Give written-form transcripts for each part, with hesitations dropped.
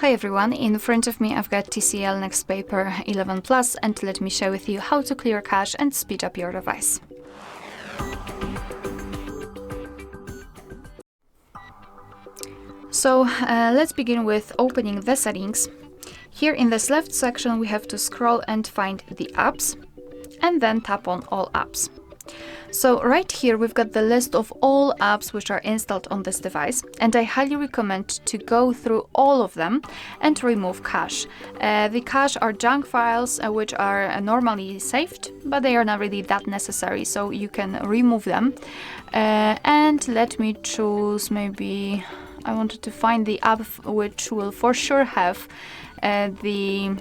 Hi everyone, in front of me I've got TCL NXTpaper 11 Plus, and let me share with you how to clear cache and speed up your device. So let's begin with opening the settings. Here in this left section we have to scroll and find the apps and then tap on all apps. So right here we've got the list of all apps which are installed on this device, and I highly recommend to go through all of them and remove cache. The cache are junk files which are normally saved, but they are not really that necessary, so you can remove them. And let me choose, maybe I wanted to find the app which will for sure have the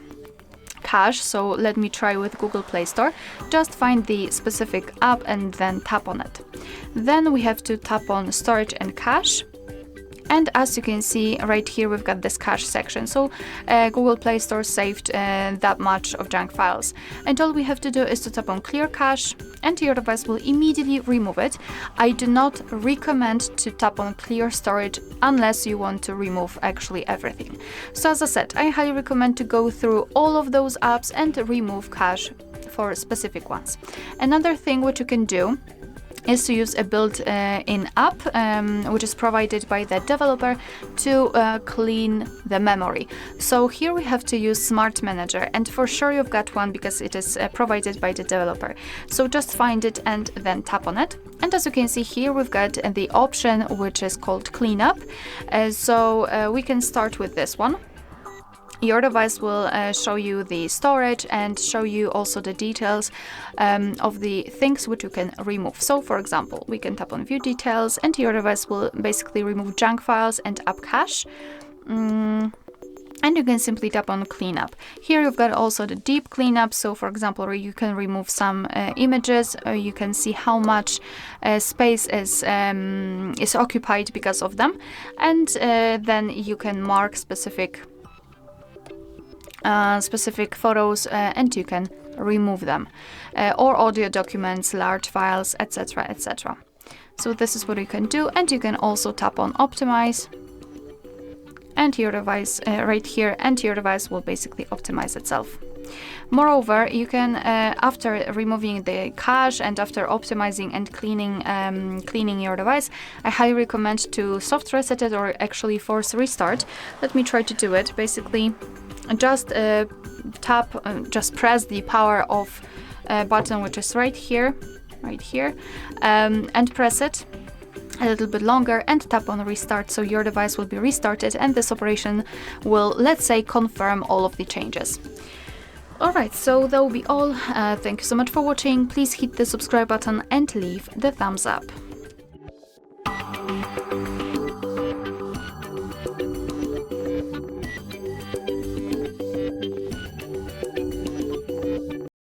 cache, so let me try with Google Play Store. Just find the specific app and then tap on it. Then we have to tap on storage and cache, and as you can see right here we've got this cache section. So Google Play Store saved that much of junk files, and all we have to do is to tap on clear cache and your device will immediately remove it. I do not recommend to tap on clear storage unless you want to remove actually everything. So as I said, I highly recommend to go through all of those apps and remove cache for specific ones. Another thing what you can do is to use a built-in app which is provided by the developer to clean the memory. So here we have to use Smart Manager, and for sure you've got one because it is provided by the developer. So just find it and then tap on it. And as you can see here we've got the option which is called Cleanup. So we can start with this one. Your device will show you the storage and show you also the details of the things which you can remove. So for example, we can tap on view details and your device will basically remove junk files and app cache. And you can simply tap on cleanup. Here you've got also the deep cleanup. So for example, you can remove some images. You can see how much space is occupied because of them. And then you can mark specific photos and you can remove them, or audio documents, large files, etc, etc. So this is what you can do, and you can also tap on optimize and your device right here, and your device will basically optimize itself. Moreover, you can after removing the cache and after optimizing and cleaning your device, I highly recommend to soft reset it or actually force restart. Let me try to do it. Basically just just press the power off button which is right here, and press it a little bit longer and tap on restart, so your device will be restarted and this operation will, let's say, confirm all of the changes. Alright, so that will be all. Thank you so much for watching. Please hit the subscribe button and leave the thumbs up.